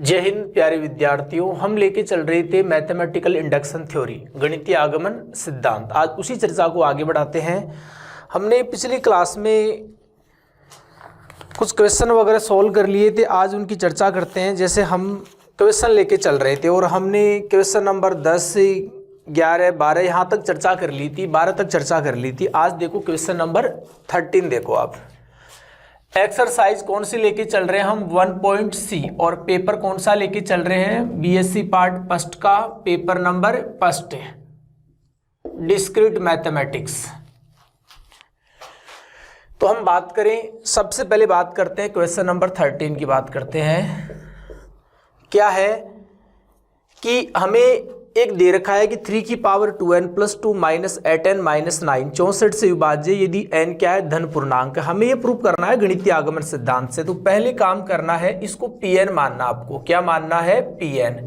जय हिंद प्यारे विद्यार्थियों, हम लेके चल रहे थे मैथमेटिकल इंडक्शन थ्योरी, गणितीय आगमन सिद्धांत। आज उसी चर्चा को आगे बढ़ाते हैं। हमने पिछली क्लास में कुछ क्वेश्चन वगैरह सॉल्व कर लिए थे, आज उनकी चर्चा करते हैं। जैसे हम क्वेश्चन लेके चल रहे थे और हमने क्वेश्चन नंबर 10, 11, 12 यहाँ तक चर्चा कर ली थी, 12 तक चर्चा कर ली थी। आज देखो क्वेश्चन नंबर 13 देखो आप। एक्सरसाइज कौन सी लेके चल रहे हैं हम? 1.C और पेपर कौन सा लेके चल रहे हैं? बीएससी पार्ट फर्स्ट का पेपर नंबर फर्स्ट है, डिस्क्रीट मैथमेटिक्स। तो हम बात करें, सबसे पहले बात करते हैं क्वेश्चन नंबर 13 की बात करते हैं। क्या है कि हमें एक दे रखा है कि 3 की पावर 2n + 2 - 8n - 9 64 से विभाज्य यदि n क्या है? धन पूर्णांक। हमें ये प्रूव करना है गणितीय आगमन सिद्धांत से। तो पहले काम करना है, इसको Pn मानना। आपको क्या मानना है? Pn।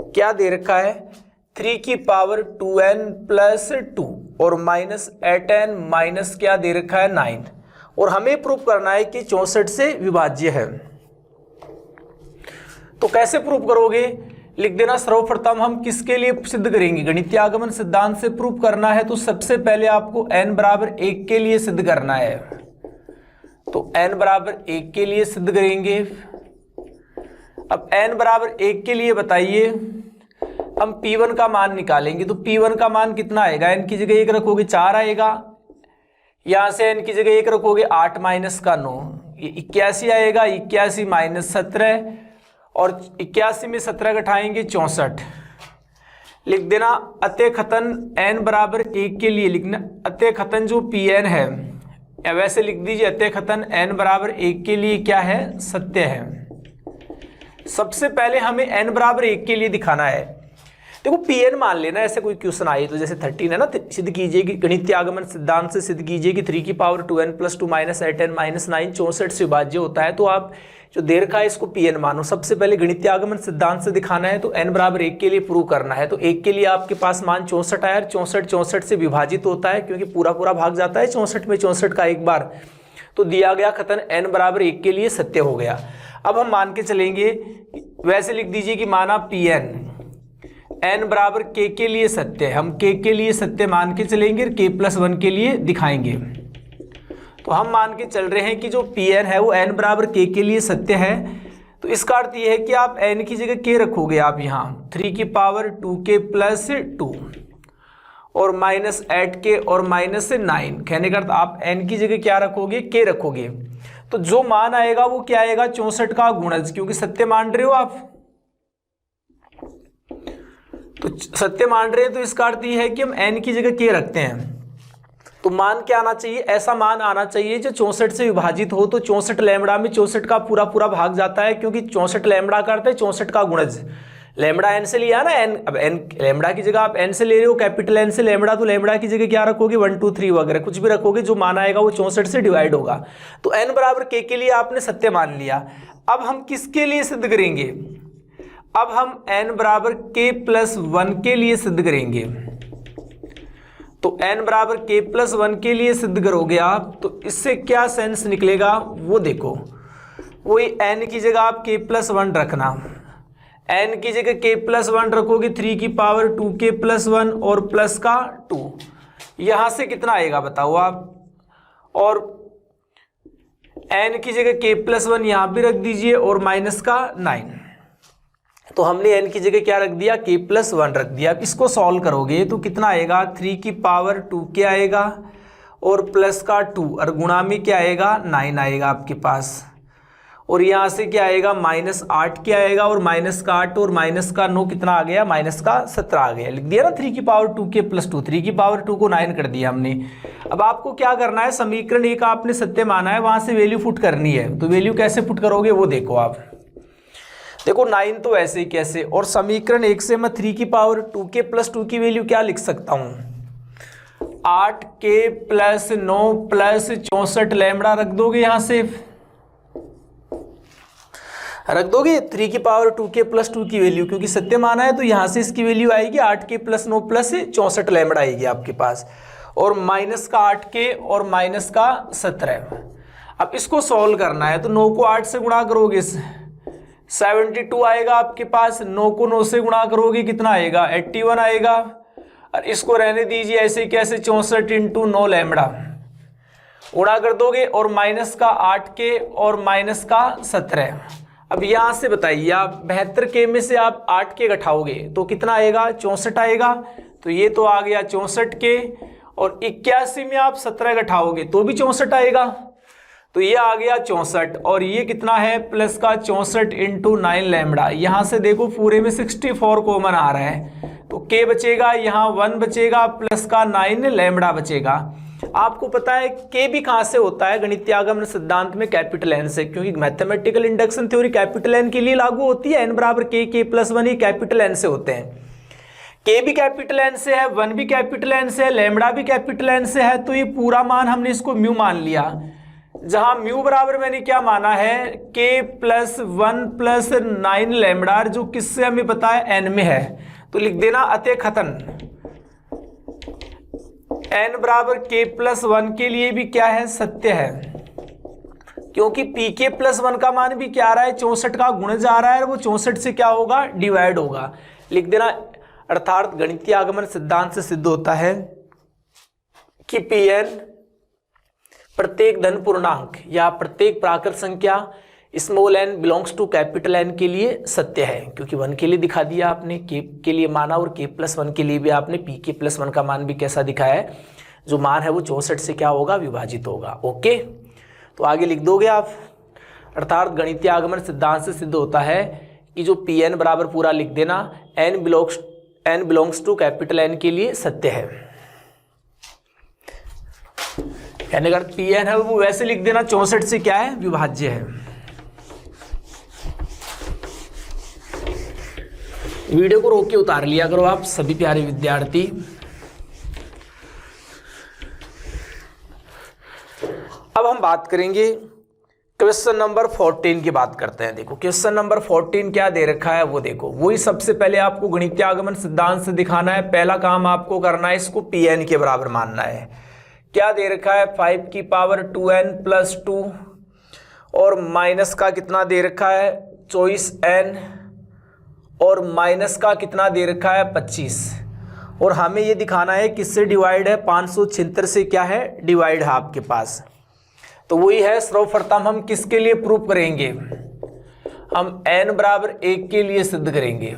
क्या दे रखा है? 3 की पावर 2n + 2 और -8n माइनस क्या दे रखा है? 9। और हमें प्रूव करना है कि 64 से विभाज्य है। तो कैसे प्रूव करोगे? लिख देना। सर्वप्रथम हम किसके लिए सिद्ध करेंगे? गणितीय आगमन सिद्धांत से प्रूव करना है। तो सबसे पहले आपको n बराबर 1 के लिए सिद्ध करना है। तो n बराबर 1 के लिए सिद्ध करेंगे। अब n बराबर 1 के लिए बताइए, हम P1 का मान निकालेंगे। तो P1 का मान कितना आएगा? n की जगह 1 रखोगे 4 आएगा, यहां से n की जगह 1 रखोगे 8 - 9, ये 81 आएगा। 81 - 17 और 81 में 17 घटाएंगे 64। लिख देना। अतः कथन n बराबर 1 के लिए लिखना। अतः कथन जो Pn है, या वैसे लिख दीजिए अतः कथन n बराबर 1 के लिए क्या है? सत्य है। सबसे पहले हमें n बराबर 1 के लिए दिखाना है। देखो Pn मान लेना। ऐसे कोई क्वेश्चन आए तो जैसे 13 है ना, सिद्ध कीजिए कि गणितीय आगमन सिद्धांत से सिद्ध कीजिए कि 3 की पावर 2n + 2 - 8n - 9 64 से विभाज्य होता है। तो आप जो दे रखा है इसको Pn मानो। सबसे पहले गणितीय आगमन सिद्धांत से दिखाना है, तो n बराबर 1 के लिए प्रूव करना है। तो 1 के लिए आपके पास मान 64 आया। 64 से विभाजित होता है क्योंकि पूरा पूरा भाग जाता है 64 में, 64 का एक बार। तो दिया गया कथन n बराबर 1 के लिए सत्य हो गया। अब हम मान के चलेंगे, वैसे लिख दीजिए कि माना Pn n बराबर k के लिए सत्य है। हम k के लिए सत्य मान के चलेंगे, k + 1 के लिए दिखाएंगे। तो हम मान के चल रहे हैं कि जो Pn है वो n बराबर k के लिए सत्य है। तो इसका अर्थ ये है कि आप n की जगह k रखोगे। आप यहाँ 3 की पावर 2k + 2 और -8k और -9 कहने का अर्थ आप n की जगह क्या रखोगे? k रखोगे। तो जो मान आएगा वो क्या आएगा? 64 का गुणज, क्योंकि सत्य मान रहे हो आप। तो सत्य मान रहे हैं, तो इसका अर्थ ये है कि हम n की जगह k रखते हैं। तो मान क्या आना चाहिए? ऐसा मान आना चाहिए जो 64 से विभाजित हो। तो 64 लैम्बडा में 64 का पूरा पूरा भाग जाता है, क्योंकि 64 लैम्बडा करते हैं 64 का गुणज। लैम्बडा n से लिया ना, n। अब n लैम्बडा की जगह आप n से ले रहे हो, कैपिटल N से लैम्बडा, तो लैम्बडा की जगह क्या रखोगे? 1 2 3 वगैरह कुछ भी रखोगे। जो मान आएगा वो 64 से डिवाइड होगा। तो n बराबर k के लिए आपने सत्य मान लिया। अब हम किसके लिए सिद्ध करेंगे? अब हम n बराबर k + 1 के लिए सिद्ध करेंगे। तो n बराबर k + 1 के लिए सिद्ध करोगे आप, तो इससे क्या सेंस निकलेगा वो देखो। वही n की जगह आप k + 1 रखना। n की जगह k + 1 रखोगे, 3 की पावर 2k + 1 और प्लस का 2। यहां से कितना आएगा बताओ आप? और n की जगह k + 1 यहां भी रख दीजिए और माइनस का 9। तो हमने n की जगह क्या रख दिया? k + 1 रख दिया। अब इसको सॉल्व करोगे तो कितना आएगा? 3 की पावर 2k आएगा और प्लस का 2 और गुणा में क्या आएगा? 9 आएगा आपके पास। और यहाँ से क्या आएगा? -8 क्या आएगा? और माइनस का 8 और माइनस का 9 कितना आ गया? -17 आ गया। लिख दिया ना। 3 की पावर 2k + 2, 3 की पावर 2 को 9 कर दिया हमने। अब आपको क्या करना है? समीकरण 1 आपने सत्य माना है, वहां से वैल्यू पुट करनी है। तो वैल्यू कैसे पुट करोगे वो देखो आप। देखो 9 तो ऐसे ही कैसे, और समीकरण 1 से मैं 3 की पावर 2k + 2 की वैल्यू क्या लिख सकता हूं? 8k + 9 + 64 लैम्बडा रख दोगे। यहां से रख दोगे 3 की पावर 2k + 2 की वैल्यू, क्योंकि सत्य माना है। तो यहां से इसकी वैल्यू आएगी 8k + 9 + 64 लैम्बडा आएगी आपके पास, और माइनस का 8k और माइनस का 17। अब इसको सॉल्व करना है, तो 9 को 8 से गुणा करोगे, 72 आएगा आपके पास। 9 को 9 से गुणा करोगे कितना आएगा 81 आएगा। और इसको रहने दीजिए ऐसे कैसे 64 इंटू 9 लैम्बडा गुणा कर दोगे और माइनस का 8K और माइनस का 17। अब यहां से बताइए आप 72K में से आप 8K घटाओगे तो कितना आएगा 64 आएगा। तो ये तो आ गया 64K और 81 में आप 17 घटाओगे तो भी 64 आएगा। तो ये आ गया 64 और ये कितना है प्लस का 64 इंटू 9 लैम्बडा। यहाँ से देखो पूरे में 64 कॉमन आ रहा है तो K बचेगा, यहाँ 1 बचेगा प्लस का 9 लैम्बडा बचेगा। आपको पता है K भी कहाँ से होता है गणितीय आगमन सिद्धांत में कैपिटल N से, क्योंकि mathematical induction theory capital N के लिए लागू होती है। N बराबर K+1 ये कैपिटल N से होते हैं। K भी कैपिटल N से है, 1 भी कैपिटल N से है, लैम्बडा भी कैपिटल N से है। तो ये पूरा मान हमने इसको म्यू मान लिया, जहां म्यू बराबर मैंने क्या माना है K+1 प्लस 9 लैम्बडा, जो किससे हमें पता है N में है। तो लिख देना अतः कथन N बराबर K+1 के लिए भी क्या है सत्य है, क्योंकि PK+1 का मान भी क्या आ रहा है 64 का गुण जा रहा है और वो 64 से क्या होगा डिवाइड होगा। लिख देना अर्थात गणितीय आगमन सिद्धांत से सिद्ध होता है कि Pn प्रत्येक धन पूर्णांक या प्रत्येक प्राकृत संख्या small n belongs to capital N के लिए सत्य है, क्योंकि 1 के लिए दिखा दिया आपने, K के लिए माना और K+1 के लिए भी आपने PK+1 का मान भी कैसा दिखाया है, जो मान है वो 64 से क्या होगा विभाजित होगा। ओके, तो आगे लिख दोगे आप। अर्थात गणितीय आगमन सिद्धांत से सिद्ध होता है कि जो Pn बराबर पूरा लिख देना n belongs to capital N के लिए सत्य है। यानी अगर Pn है वो वैसे लिख देना 64 से क्या है विभाज्य है। वीडियो को रोक के उतार लिया करो आप सभी प्यारे विद्यार्थी। अब हम बात करेंगे क्वेश्चन नंबर 14 की बात करते हैं। देखो क्वेश्चन नंबर 14 क्या दे रखा है वो देखो, वही सबसे पहले आपको गणितीय आगमन सिद्धांत से दिखाना है। पहला काम आपको करना है इसको Pn के बराबर मानना है। क्या दे रखा है 5 की पावर 2n प्लस 2 और माइनस का कितना दे रखा है 24n और माइनस का कितना दे रखा है 25, और हमें ये दिखाना है किससे डिवाइड है 576 से क्या है डिवाइड है आपके पास। तो वही है सर्वप्रथम हम किसके लिए प्रूफ करेंगे, हम n बराबर 1 के लिए सिद्ध करेंगे।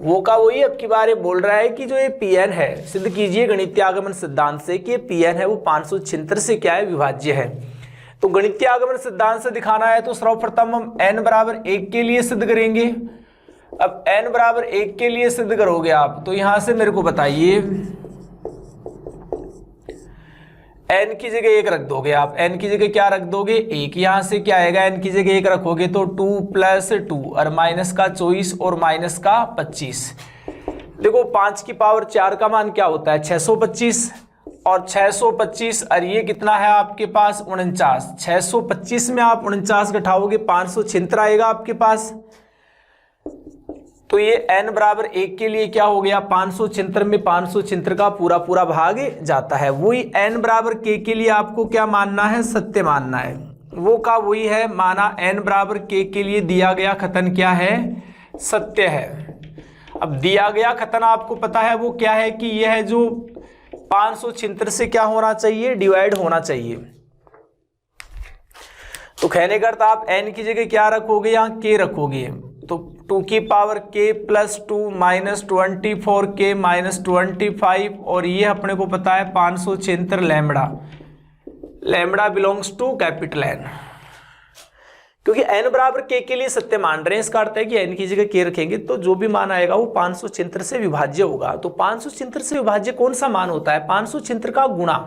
वो का वही अब की बार बोल रहा है कि जो ये Pn है सिद्ध कीजिए गणितीय आगमन सिद्धांत से कि Pn है वो 576 से क्या है विभाज्य है। तो गणितीय आगमन सिद्धांत से दिखाना है तो सर्वप्रथम हम n बराबर 1 के लिए सिद्ध करेंगे। अब n बराबर 1 के लिए सिद्ध करोगे आप तो यहां से मेरे को बताइए n की जगह 1 रख दोगे आप, n की जगह क्या रख दोगे 1, यहां से क्या आएगा n की जगह 1 रखोगे तो 2 प्लस 2 और माइनस का 24 और माइनस का 25। देखो 5 की पावर 4 का मान क्या होता है 625 और 625 और ये कितना है आपके पास 49। 625 में आप 49 घटाओगे 576 आएगा आपके पास। तो ये n बराबर 1 के लिए क्या हो गया 576 में 576 का पूरा पूरा भाग जाता है। वही n बराबर k के लिए आपको क्या मानना है सत्य मानना है। वो का वही है माना n बराबर k के लिए दिया गया कथन क्या है सत्य है। अब दिया गया कथन आपको पता है वो क्या है कि यह है जो 576 से क्या होना चाहिए डिवाइड होना चाहिए। तो कहने का अर्थ आप n की जगह क्या रखोगे यहाँ k रखोगे, तो 2 की power k plus 2 minus 24k minus 25 और ये अपने को पता है 576 lambda, lambda belongs to capital N। क्योंकि n बराबर k के लिए सत्य मान रहे हैं, इसका अर्थ है कि n की जगह k रखेंगे तो जो भी मान आएगा वो 576 से विभाज्य होगा। तो 576 से विभाज्य कौन सा मान होता है 576 का गुणा।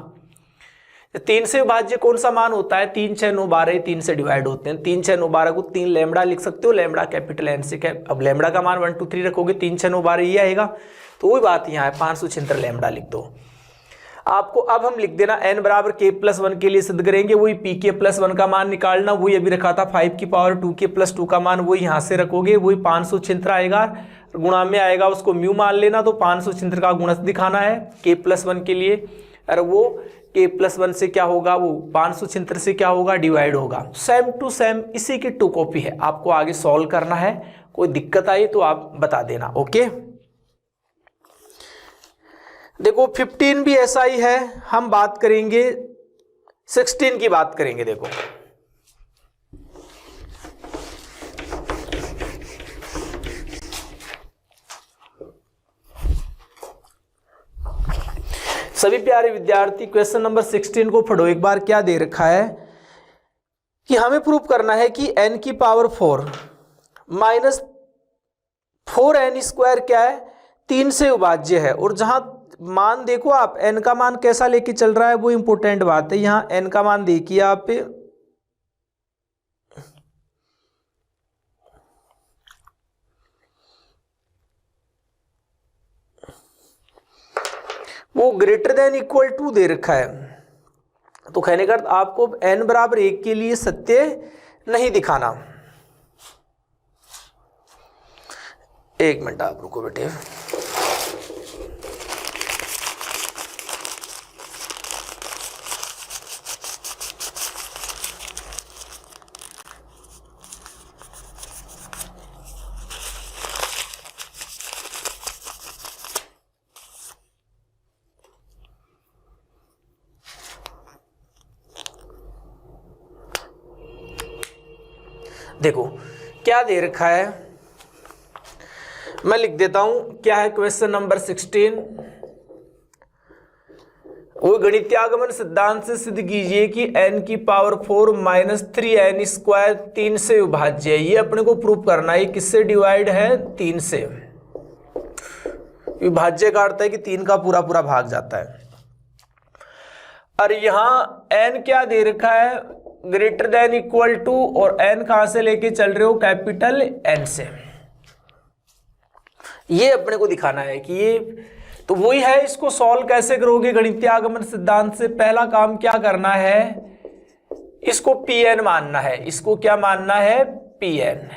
3 से विभाज्य कौन सा मान होता है 3 6 9 12, 3 से डिवाइड होते हैं। 3 6 9 12 को 3 लैम्बडा लिख सकते हो, लैम्बडा कैपिटल N से। अब लैम्बडा का मान 1 2 3 रखोगे 3 6 9 12 ये आएगा। तो वही बात यहाँ है 576 लैम्बडा लिख दो आपको। अब हम लिख देना n बराबर k+1 के लिए सिद्ध करेंगे, वही pk+1 का मान निकालना, वही अभी रखा था 5 की पावर 2k+2 का मान, वही यहाँ से रखोगे, वही 576 आएगा, गुणा में आएगा उसको म्यू मान लेना। तो 576 का गुणज दिखाना है k+1 के लिए, और वो k+1 से क्या होगा, वो 576 से क्या होगा, डिवाइड होगा। सेम टू सेम इसी की 2 कॉपी है, आपको आगे सॉल्व करना है। कोई दिक्कत आई तो आप बता देना। ओके, देखो 15 भी ऐसा ही है। हम बात करेंगे 16 की बात करेंगे। देखो सभी प्यारे विद्यार्थी, क्वेश्चन नंबर 16 को पढ़ो एक बार। क्या दे रखा है कि हमें प्रूफ करना है कि n की पावर 4 माइनस 4n² क्या है, 3 से विभाज्य है। और जहां मान देखो आप, n का मान कैसा लेके चल रहा है, वो इंपॉर्टेंट बात है। यहां n का मान देखिए आप, वो ग्रेटर देन इक्वल टू दे रखा है। तो कहने का आपको n बराबर 1 के लिए सत्य नहीं दिखाना। एक मिनट आप रुको बेटे। देखो क्या दे रखा है, मैं लिख देता हूं। क्या है क्वेश्चन नंबर 16, वो गणित्यागमन सिद्धांत से सिद्ध कीजिए कि n की पावर 4 माइनस 3n² 3 से विभाज्य है। ये अपने को प्रूफ करना है। किससे डिवाइड है, 3 से। विभाज्य का अर्थ है कि 3 का पूरा पूरा भाग जाता है। और यहां n क्या दे रखा है, ग्रेटर देन इक्वल टू, और n कहां से लेके चल रहे हो, कैपिटल N से। ये अपने को दिखाना है कि ये तो वही है। इसको सॉल्व कैसे करोगे गणितीय सिद्धांत से? पहला काम क्या करना है, इसको Pn मानना है। इसको क्या मानना है, Pn।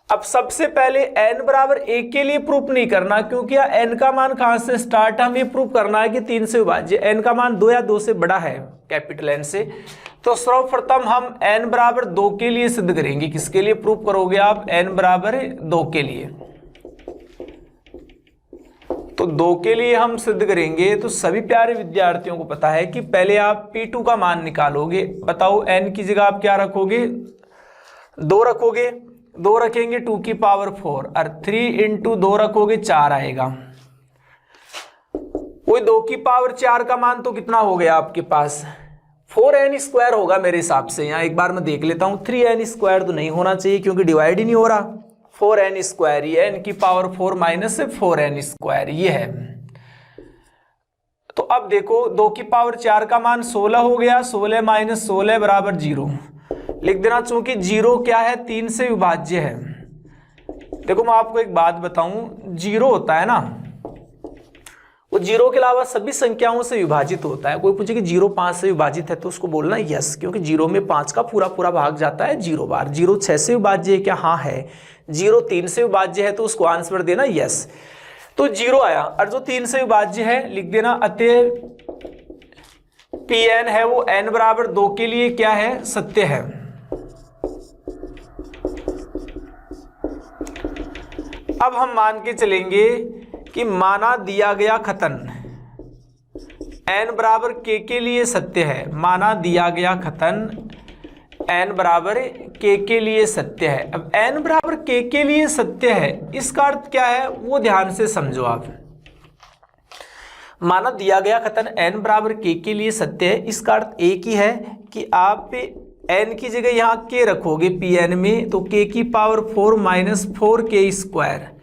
अब सबसे पहले n बराबर 1 के लिए प्रूफ नहीं करना, क्योंकि n का मान कहां से स्टार्ट, हम ये प्रूफ करना है कि 3 से विभाज्य। n का मान 2 या 2 से बड़ा है, कैपिटल N से। तो सर्वप्रथम हम n बराबर 2 के लिए सिद्ध करेंगे। किसके लिए प्रूफ करोगे आप, n बराबर 2 के लिए। तो 2 के लिए हम सिद्ध करेंगे। तो सभी प्यारे विद्यार्थियों को पता है कि पहले आप P2 का मान निकालोगे। बताओ n की जगह आप क्या रखोगे, 2 रखोगे। 2 रखेंगे 2 की पावर 4, और 3 इंटू 2 रखोगे 4 आएगा। वही 2 की पावर 4 का मान तो कितना हो गया आपके पास, 4n² होगा मेरे हिसाब से। यहाँ एक बार मैं देख लेता हूँ, 3n² तो नहीं होना चाहिए क्योंकि डिवाइड ही नहीं हो रहा। 4n², ये n की पावर 4 माइनस 4n², ये है। तो अब देखो 2 की पावर 4 का मान 16 हो गया। 16 माइनस 16 बराबर 0 लिख देना, चूंकि 0 क्या है, 3 से विभाज्य है। देखो मैं आपको एक बात बताऊं, 0 होता है ना, वो 0 के अलावा सभी संख्याओं से विभाजित होता है। कोई पूछे कि 0 5 से विभाजित है तो उसको बोलना यस, क्योंकि 0 में 5 का पूरा पूरा भाग जाता है 0 बार। 0 6 से विभाज्य है क्या, हाँ है। 0 3 से विभाज्य है तो उसको आंसर देना यस। तो 0 आया, और जो 3 से विभाज्य है लिख देना। अतः Pn है वो n बराबर 2 के लिए क्या है, सत्य है। अब हम मान के चलेंगे कि माना दिया गया कथन n बराबर k के लिए सत्य है। माना दिया गया कथन n बराबर k के लिए सत्य है। अब n बराबर k के लिए सत्य है, इसका अर्थ क्या है वो ध्यान से समझो आप। माना दिया गया कथन n बराबर k के लिए सत्य है, इसका अर्थ एक ही है कि आप n की जगह यहाँ k रखोगे Pn में, तो k की पावर 4 माइनस 4k²।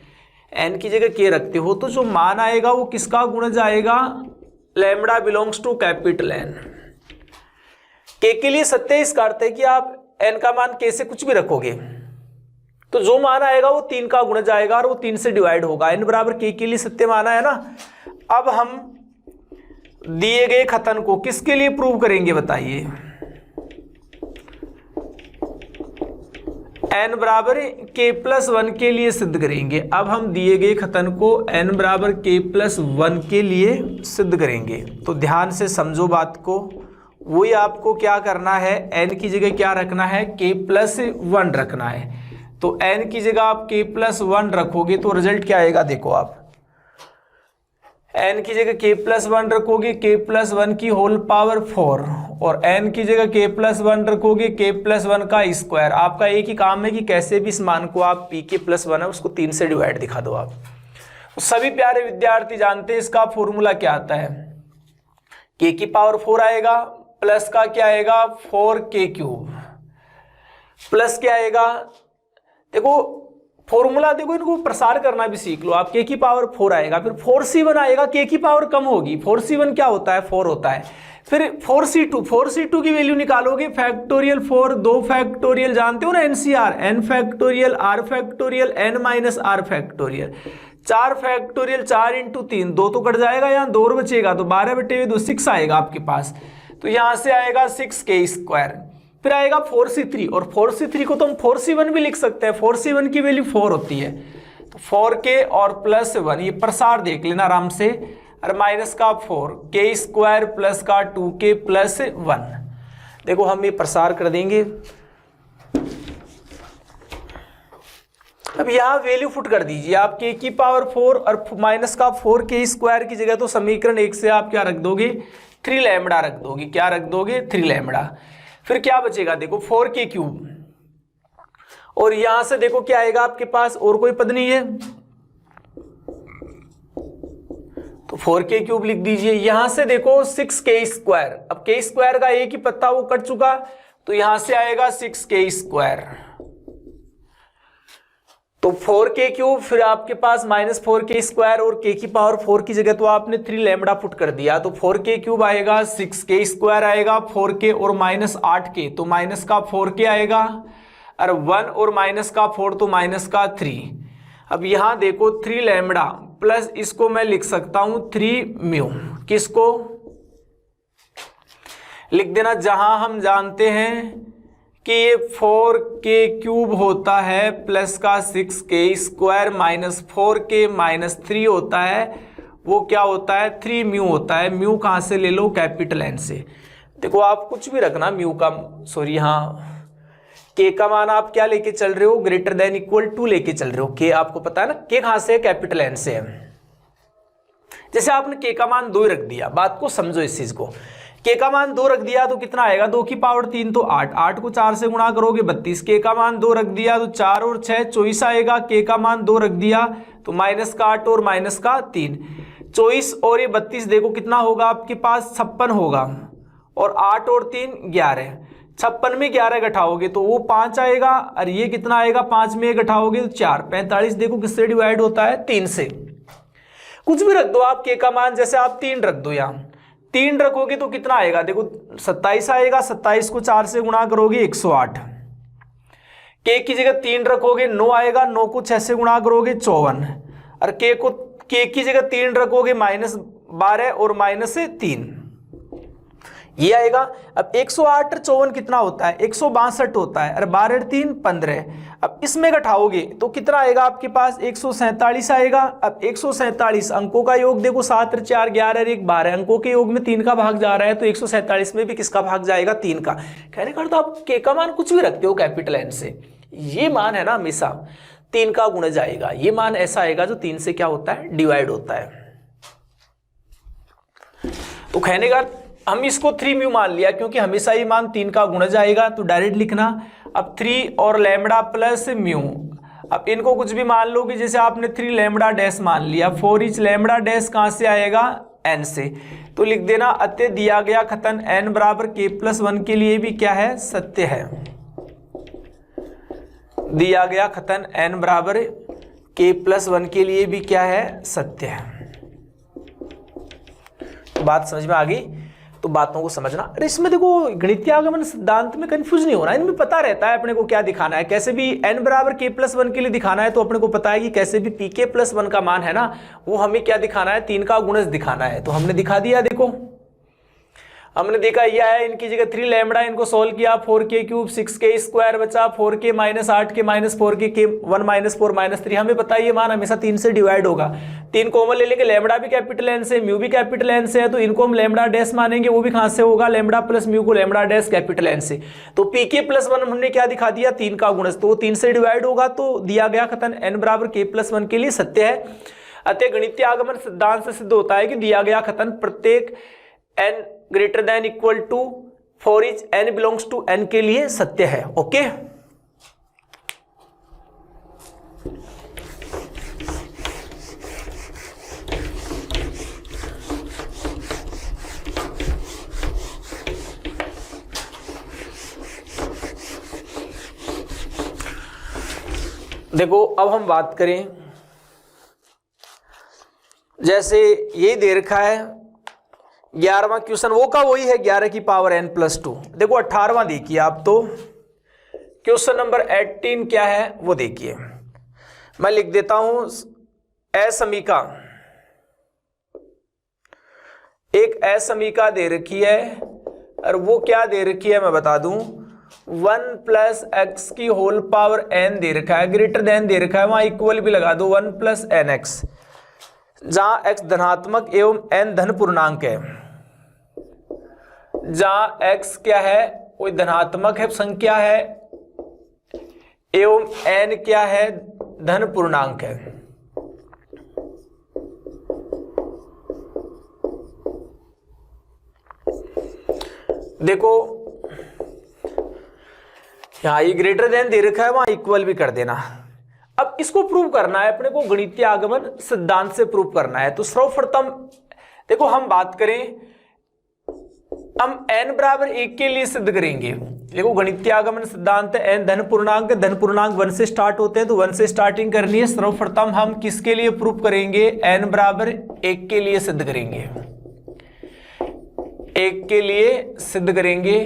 n की जगह k रखते हो तो जो मान आएगा वो किसका गुणज आएगा, lambda belongs to capital N। k के लिए सत्य, इसका अर्थ है कि आप n का मान k से कुछ भी रखोगे तो जो मान आएगा वो 3 का गुणज आएगा और वो 3 से डिवाइड होगा। n बराबर k के लिए सत्य माना है ना। अब हम दिए गए कथन को किसके लिए प्रूव करेंगे बताइए, n बराबर k प्लस 1 के लिए सिद्ध करेंगे। अब हम दिए गए कथन को n बराबर k प्लस 1 के लिए सिद्ध करेंगे। तो ध्यान से समझो बात को, वही आपको क्या करना है, n की जगह क्या रखना है, k प्लस 1 रखना है। तो n की जगह आप k प्लस 1 रखोगे तो रिजल्ट क्या आएगा, देखो आप n की जगह k प्लस 1 रखोगे, k प्लस 1 की होल पावर 4, और n की जगह k प्लस 1 रखोगे, k प्लस 1 का स्क्वायर। आपका एक ही काम है कि कैसे भी इस मान को आप p के प्लस 1 है उसको 3 से डिवाइड दिखा दो आप। तो सभी प्यारे विद्यार्थी जानते हैं इसका फॉर्मूला क्या आता है, k की पावर 4 आएगा, प्लस का क्या आएगा 4k क्यूब, प्लस क्या आएगा, देखो फॉर्मूला देखो, इनको प्रसार करना भी सीख लो आप। k की पावर 4 आएगा, फिर 4c1 आएगा, k की पावर कम होगी, 4c1 क्या होता है 4 होता है, फिर 4c2 की वैल्यू निकालोगे, फैक्टोरियल 4, 2 फैक्टोरियल जानते हो ना NCR, n factorial r factorial n minus r factorial, 4 factorial 4 into 3, 2 तो कट जाएगा, यहाँ 2 और बचेगा तो 12 बटे 2 6 आएगा आपके पास। तो यहाँ से आएगा 6k स्क्वायर, फिर आएगा 4c3, और 4c3 को तो हम 4c1 भी लिख सकते हैं, 4c1 की वैल्यू 4 होती है, तो 4k और प्लस 1, ये प्रसार देख लेना आराम से, और माइनस का 4k स्क्वायर प्लस का 2k प्लस 1। देखो हम ये प्रसार कर देंगे। अब यहाँ वैल्यू फुट कर दीजिए आप, k की पावर 4 और माइनस का 4k स्क्वायर की जगह तो समीकरण 1 से आप क्या रख दोगे, 3 लैम्बडा रख दोगे, क्या रख दोगे 3 लैम्बडा। फिर क्या बचेगा देखो 4k क्यूब, और यहां से देखो क्या आएगा आपके पास, और कोई पद नहीं है तो 4k क्यूब लिख दीजिए। यहां से देखो 6k स्क्वायर, अब k स्क्वायर का एक ही पत्ता वो कट चुका, तो यहां से आएगा 6k स्क्वायर, तो 4k क्यूब, फिर आपके पास माइनस 4k स्क्वायर, और k की पावर 4 की जगह तो आपने 3 लैम्बडा पुट कर दिया, तो 4k क्यूब आएगा, 6k स्क्वायर आएगा, 4k और माइनस 8k तो माइनस का 4k आएगा, और 1 और माइनस का 4 तो माइनस का 3। अब यहां देखो 3 लैम्बडा प्लस इसको मैं लिख सकता हूं 3 म्यू, किसको लिख देना, जहां हम जानते हैं कि ये 4k क्यूब होता है प्लस का 6k square minus 4k minus 3 होता है, वो क्या होता है 3 म्यू होता है। म्यू कहाँ से ले लो, कैपिटल N से। देखो आप कुछ भी रखना म्यू का, सॉरी यहाँ k का मान आप क्या लेके चल रहे हो, ग्रेटर देन इक्वल टू लेके चल रहे हो। k आपको पता है ना, k कहाँ से है, कैपिटल N से है। जैसे आपने k का मान 2 रख दिया, बात को समझो इस चीज को, k का मान 2 रख दिया तो कितना आएगा, 2 की पावर 3 तो 8, 8 को 4 से गुणा करोगे 32, k का मान 2 रख दिया तो 4 और 6 24 आएगा, k का मान 2 रख दिया तो माइनस का 8 और माइनस का 3, 24 और ये 32 देखो कितना होगा आपके पास 56 होगा, और 8 और 3 11, 56 में 11 घटाओगे तो वो 5 आएगा, और ये कितना आएगा 5 में 1 घटाओगे तो 4, 45 देखो किससे डिवाइड होता है 3 से। कुछ भी रख दो आप k का मान, जैसे आप 3 रख दो, यहाँ 3 रखोगे तो कितना आएगा देखो 27 आएगा, 27 को 4 से गुणा करोगे 108, k की जगह 3 रखोगे 9 आएगा, 9 को 6 से गुणा करोगे 54, और k की जगह 3 रखोगे माइनस 12 और माइनस 3, ये आएगा। अब 108 और 54 कितना होता है 162 होता है, और 12 और 3 15, अब इसमें घटाओगे तो कितना आएगा आपके पास 147 आएगा। अब 147 अंकों का योग देखो 7 और 4 11 और 1 12, अंकों के योग में 3 का भाग जा रहा है, तो 147 में भी किसका भाग जाएगा 3 का। कहने का तो आप k का मान कुछ भी रखते हो कैपिटल N से, ये मान है ना हमेशा 3 का गुणा जाएगा, ये मान ऐसा आएगा जो 3 से क्या होता है डिवाइड होता है। तो कहने का हम इसको 3 म्यू मान लिया, क्योंकि हमेशा ये मान 3 का गुणा जाएगा, तो डायरेक्ट लिखना। अब 3 और लैम्बडा प्लस म्यू, अब इनको कुछ भी मान लो कि जैसे आपने 3 लैम्बडा डैश मान लिया, 4 इच लैम्बडा डैश कहाँ से आएगा n से, तो लिख देना अतः दिया गया कथन n बराबर k प्लस 1 के लिए भी क्या है सत्य है। दिया गया कथन n बराबर k प्लस 1 के लिए भी क्या है सत्य है। बात समझ में आ गई, तो बातों को समझना। अरे इसमें देखो गणितीय आगमन सिद्धांत में कंफ्यूज नहीं होना, इनमें पता रहता है अपने को क्या दिखाना है। कैसे भी n बराबर k प्लस 1 के लिए दिखाना है तो अपने को पता है कि कैसे भी pk प्लस 1 का मान है ना, वो हमें क्या दिखाना है 3 का गुणज दिखाना है, तो हमने दिखा दिया। देखो हमने देखा ये आया, इनकी जगह 3 लैम्बडा, इनको सोल्व किया 4k क्यूब 6k स्क्वायर बचा 4k minus 8k minus 4k के 1 माइनस 4 माइनस 3। हमें पता है ये मान हमेशा 3 से डिवाइड होगा, 3 कॉमन ले लेंगे, लैम्बडा भी कैपिटल एन से, म्यू भी कैपिटल एन से है, तो इनको हम लैम्बडा डैश मानेंगे, वो भी कहां से होगा, लैम्बडा प्लस म्यू को लैम्बडा डैश कैपिटल एन से। तो pk प्लस 1 हमने क्या दिखा दिया, 3 का गुणज, तो 3 से डिवाइड होगा, तो दिया गया कथन n बराबर k प्लस 1 के लिए सत्य है। अतः गणितीय आगमन सिद्धांत से सिद्ध होता है कि दिया गया कथन प्रत्येक n greater than equal to for each n belongs to n के लिए सत्य है। ओके, देखो अब हम बात करें, जैसे ये दे रखा है 11वां क्वेश्चन, वो का वही है 11 की पावर n प्लस 2। देखो 18वां देखिए आप, तो क्वेश्चन नंबर 18 क्या है वो देखिए, मैं लिख देता हूं। असमीका, एक असमीका दे रखी है, और वो क्या दे रखी है मैं बता दूं, 1 प्लस एक्स की होल पावर n दे रखा है, ग्रेटर देन दे रखा है, वहां इक्वल भी लगा दो 1 प्लस एन एक्स, जहां x धनात्मक एवं n धन पूर्णांक है, जहां x क्या है कोई धनात्मक है संख्या है एवं n क्या है धन पूर्णांक है। देखो यहां ये ग्रेटर देन दे रखा है, वहां इक्वल भी कर देना। अब इसको प्रूव करना है अपने को, गणितीय आगमन सिद्धांत से प्रूव करना है। तो सर्वप्रथम देखो हम बात करें, हम n बराबर 1 के लिए सिद्ध करेंगे। देखो गणितीय आगमन सिद्धांत है n धन पूर्णांक, धन पूर्णांक 1 से स्टार्ट होते हैं, तो 1 से स्टार्टिंग करनी है। सर्वप्रथम हम किसके लिए प्रूव करेंगे, n बराबर 1 के लिए सिद्ध करेंगे, 1 के लिए सिद्ध करेंगे।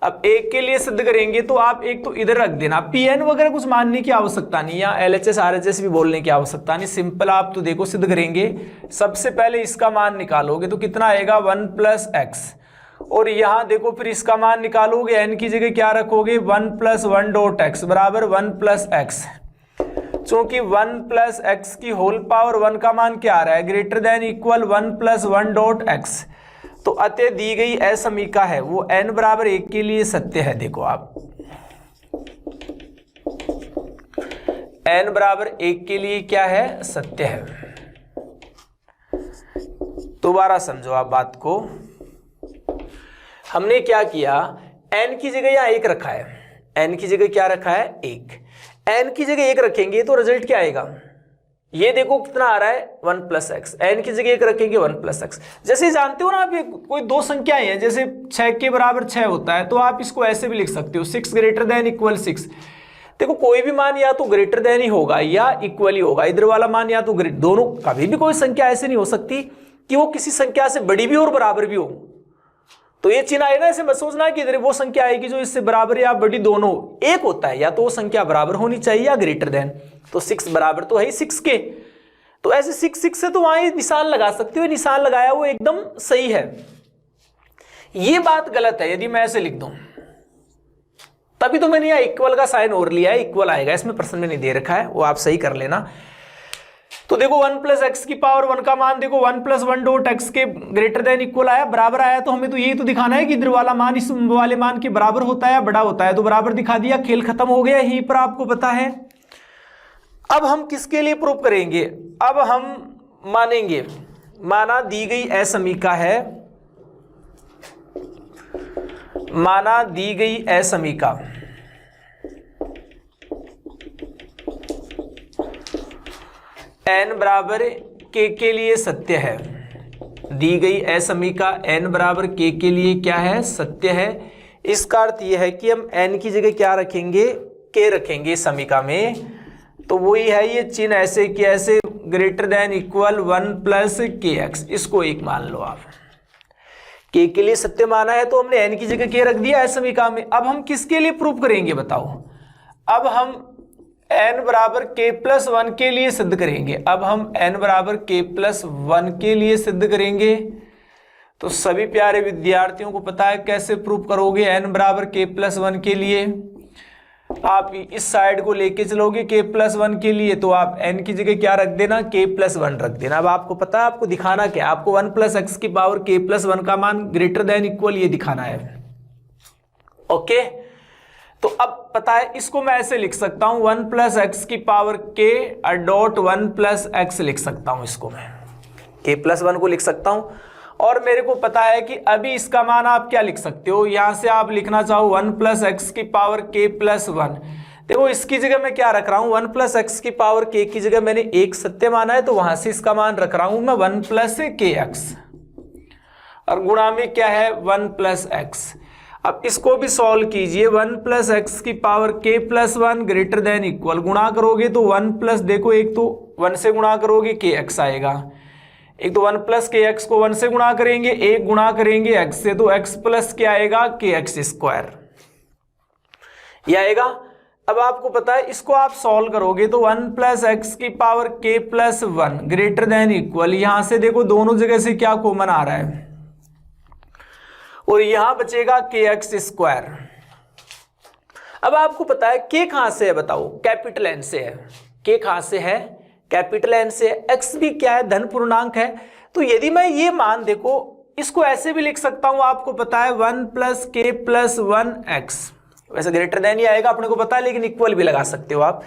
अब 1 के लिए सिद्ध करेंगे तो आप एक तो इधर रख देना, Pn वगैरह कुछ मानने की आवश्यकता नहीं, या LHS RHS भी बोलने की आवश्यकता नहीं, सिंपल आप तो देखो सिद्ध करेंगे। सबसे पहले इसका मान निकालोगे तो कितना आएगा 1 प्लस एक्स, और यहां देखो फिर इसका मान निकालोगे, n की जगह क्या रखोगे 1 प्लस 1 डॉट एक्स बराबर 1 प्लस एक्स। चूंकि 1 प्लस एक्स की होल पावर 1 का मान क्या आ रहा है, greater than equal 1 plus 1 dot x, तो अतः दी गई असमीका है वो n बराबर 1 के लिए सत्य है। देखो आप n बराबर 1 के लिए क्या है, सत्य है। दोबारा समझो आप बात को, हमने क्या किया, n की जगह यहां 1 रखा है, n की जगह क्या रखा है 1, n की जगह 1 रखेंगे तो रिजल्ट क्या आएगा, ये देखो कितना आ रहा है 1 प्लस एक्स, एन की जगह 1 रखेंगे 1 प्लस एक्स। जैसे जानते हो ना आप, ये कोई दो संख्याएं हैं, जैसे 6 के बराबर 6 होता है, तो आप इसको ऐसे भी लिख सकते हो 6 ग्रेटर देन इक्वल 6। देखो कोई भी मान या तो ग्रेटर देन ही होगा या इक्वल ही होगा, इधर वाला मान या तो दोनों, कभी भी कोई संख्या ऐसे नहीं हो सकती कि वो किसी संख्या से बड़ी भी और बराबर भी हो। तो ये चिन्ह आएगा, ऐसे मत सोचना कि इधर वो संख्या आएगी जो इससे बराबर या बड़ी दोनों, एक होता है, या तो वो संख्या बराबर होनी चाहिए या ग्रेटर देन। तो 6 बराबर तो है ही 6 के, तो ऐसे 6 से तो वहां निशान लगा सकते हो, निशान लगाया वो एकदम सही है। ये बात गलत है यदि मैं ऐसे लिख दूं, तभी तो मैंने यहाँ इक्वल का साइन और लिया है, इक्वल आएगा, इसमें प्रश्न में नहीं दे रखा है, वो आप सही कर लेना। तो देखो 1 प्लस एक्स की पावर 1 का मान देखो 1 प्लस 1 डॉट एक्स के ग्रेटर देन इक्वल आया, बराबर आया, तो हमें तो यही तो दिखाना है कि इधर वाला मान इस वाले मान के बराबर होता है या बड़ा होता है, तो बराबर दिखा दिया, खेल खत्म हो गया, यहीं पर आपको पता है। अब हम किसके लिए प्रूव करेंगे, अब हम मानेंगे, माना दी गई असमीका है, माना दी गई असमीका n बराबर के लिए सत्य है, दी गई असमीका n बराबर के लिए क्या है, सत्य है। इसका अर्थ यह है कि हम n की जगह क्या रखेंगे, k रखेंगे समीका में, तो वही है ये चिन्ह ऐसे कि ऐसे ग्रेटर देन इक्वल 1 प्लस के एक्स, इसको 1 मान लो आप। k के लिए सत्य माना है तो हमने n की जगह k रख दिया समीका में। अब हम किसके लिए प्रूफ करेंगे बताओ, अब हम n बराबर k प्लस 1 के लिए सिद्ध करेंगे, अब हम n बराबर k प्लस 1 के लिए सिद्ध करेंगे। तो सभी प्यारे विद्यार्थियों को पता है कैसे प्रूव करोगे। n बराबर k+1 के लिए आप इस साइड को लेके चलोगे k+1 के लिए, तो आप n की जगह क्या रख देना, k+1 रख देना। अब आपको पता है आपको दिखाना क्या, आपको 1 + x की पावर k+1 का मान ग्रेटर देन इक्वल ये दिखाना है। ओके, तो अब पता है इसको मैं ऐसे लिख सकता हूं 1 + x की पावर k डॉट 1 + x लिख सकता हूं, इसको मैं k+1 को लिख सकता हूं। और मेरे को पता है कि अभी इसका मान आप क्या लिख सकते हो, यहां से आप लिखना चाहो 1 + x की पावर k+1। देखो इसकी जगह मैं क्या रख रहा हूं, 1 + x की पावर k की जगह मैंने एक सत्य माना है, तो वहां से इसका मान रख रहा हूं मैं 1 + kx, और गुणा में क्या है 1 + x। अब इसको भी सॉल्व कीजिए, 1 + x की power k+1 greater than equal, गुणा करोगे तो 1 प्लस, देखो एक तो 1 से गुणा करोगे kx आएगा, एक तो 1 + kx को 1 से गुणा करेंगे, एक गुणा करेंगे x से, तो x प्लस क्या आएगा kx², ये आएगा। अब आपको पता है इसको आप सॉल्व करोगे तो 1 + x की power k+1 greater than equal, यहां से देखो दोनों जगह से क्या कॉमन आ रहा है, और यहां बचेगा kx²। अब आपको पता है k कहां से है, बताओ, कैपिटल N से है। k कहां से है, कैपिटल N से है। x भी क्या है, धन पूर्णांक है। तो यदि मैं ये मान, देखो इसको ऐसे भी लिख सकता हूं, आपको पता है 1 + k+1x, वैसे ग्रेटर देन ही आएगा अपने को पता है, लेकिन इक्वल भी लगा सकते हो आप।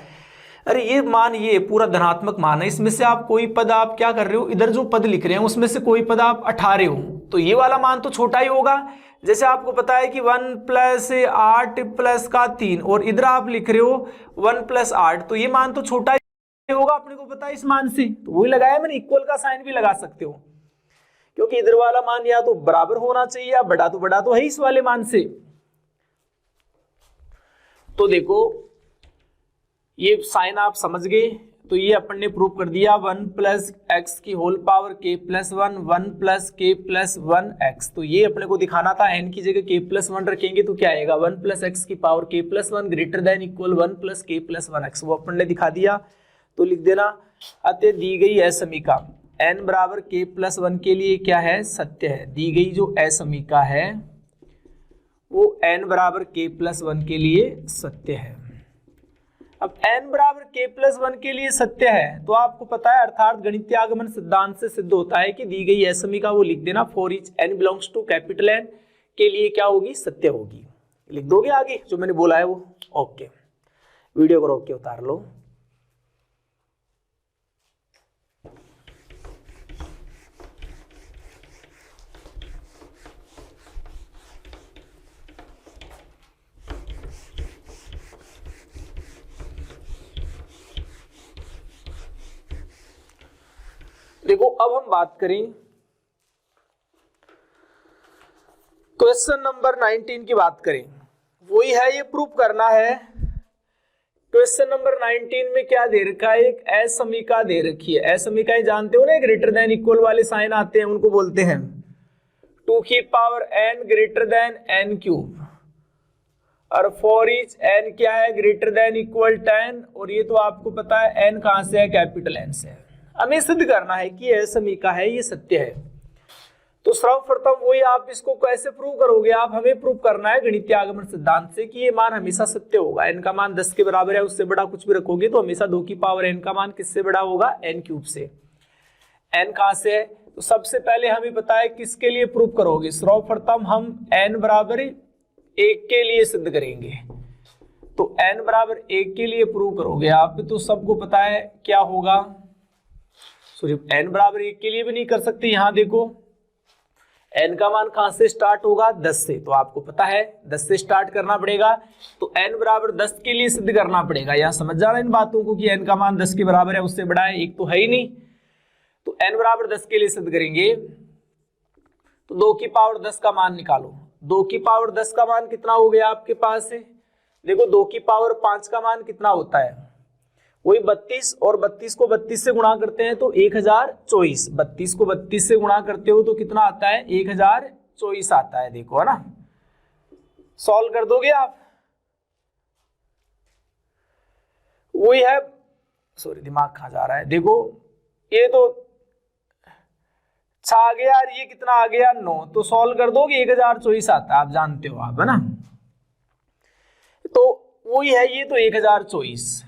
अरे ये मान, ये पूरा धनात्मक मान है, इसमें से आप कोई पद आप क्या कर रहे हो, इधर जो पद लिख रहे हैं उसमें से कोई पद आप हटा रहे हो, तो ये वाला मान तो छोटा ही होगा। जैसे आपको पता है कि 1 + 8 + 3, और इधर आप लिख रहे हो 1 + 8, तो ये मान तो छोटा ही होगा, अपने को पता है इस मान से, तो वही लगाया मैंने, इक्वल का साइन भी लगा सकते हो, क्योंकि इधर वाला मान या तो बराबर होना चाहिए या बड़ा तो है इस वाले मान से। तो देखो ये साइन आप समझ गए, तो ये अपन ने प्रूव कर दिया 1 + x की होल पावर k+1 1 + k+1x। तो ये अपने को दिखाना था, n की जगह k+1 रखेंगे तो क्या आएगा 1 + x की power k+1 greater than equal 1 + k+1x, वो अपन ने दिखा दिया। तो लिख देना, अतः दी गई असमीका n बराबर k+1 के लिए क्या है, सत्य है। दी गई जो असमीका है वो n बराबर k+1 के लिए सत्य है। अब n बराबर k+1 के लिए सत्य है, तो आपको पता है अर्थात गणितीय आगमन सिद्धांत से सिद्ध होता है कि दी गई असमीका वो लिख देना for each n belongs to capital N के लिए क्या होगी, सत्य होगी। लिख दोगे आगे जो मैंने बोला है वो। ओके, वीडियो को रोक के उतार लो। देखो अब हम बात करें क्वेश्चन नंबर 19 की बात करें, वही है, ये प्रूफ करना है। क्वेश्चन नंबर 19 में क्या दे रखा है, एक असमीका दे रखी है। असमीकाएं जानते हो ना, ग्रेटर देन इक्वल वाले साइन आते हैं उनको बोलते हैं 2 की power n greater then n³, और फॉर ईच n क्या है, ग्रेटर देन इक्वल 10, और ये तो आपको पता है n कहां से है, कैपिटल N से है। हमें सिद्ध करना है कि यह समीका है, ये सत्य है। तो सर्वप्रथम वही आप इसको कैसे प्रूव करोगे, आप हमें प्रूव करना है गणितीय आगमन सिद्धांत से कि ये मान हमेशा सत्य होगा। n का मान 10 के बराबर है, उससे बड़ा कुछ भी रखोगे तो हमेशा 2 की पावर n का मान किससे बड़ा होगा, n³ से। n कहां से है, तो सबसे पहले हमें पता है किसके लिए प्रूव करोगे, सर्वप्रथम हम n बराबर 1 के लिए सिद्ध करेंगे। तो n बराबर 1 के लिए प्रूव करोगे आप, तो सबको पता है क्या होगा, सॉरी n बराबर 1 के लिए भी नहीं कर सकते। यहां देखो n का मान कहां से स्टार्ट होगा, 10 से, तो आपको पता है 10 से स्टार्ट करना पड़ेगा, तो n बराबर 10 के लिए सिद्ध करना पड़ेगा। यहां समझ जाना इन बातों को कि n का मान 10 के बराबर है, उससे बड़ा है, एक तो है ही नहीं, तो n बराबर 10 के लिए सिद्ध करेंगे। तो 2 की पावर 10 का मान निकालो, 2 की पावर 10 का मान कितना हो गया आपके पास है, देखो 2 की पावर 5 का मान कितना होता है, वही 32, और 32 को 32 से गुणा करते हैं तो 1024, 32 को 32 से गुणा करते हो तो कितना आता है, 1024 आता है, देखो है ना। सॉल्व कर दोगे आप, वही है, सॉरी दिमाग कहां जा रहा है, देखो ये तो अच्छा आ गया यार, ये कितना आ गया 9, तो सॉल्व कर दोगे 1024 आता है, आप जानते हो आप, है ना। तो वही है ये, तो 1024।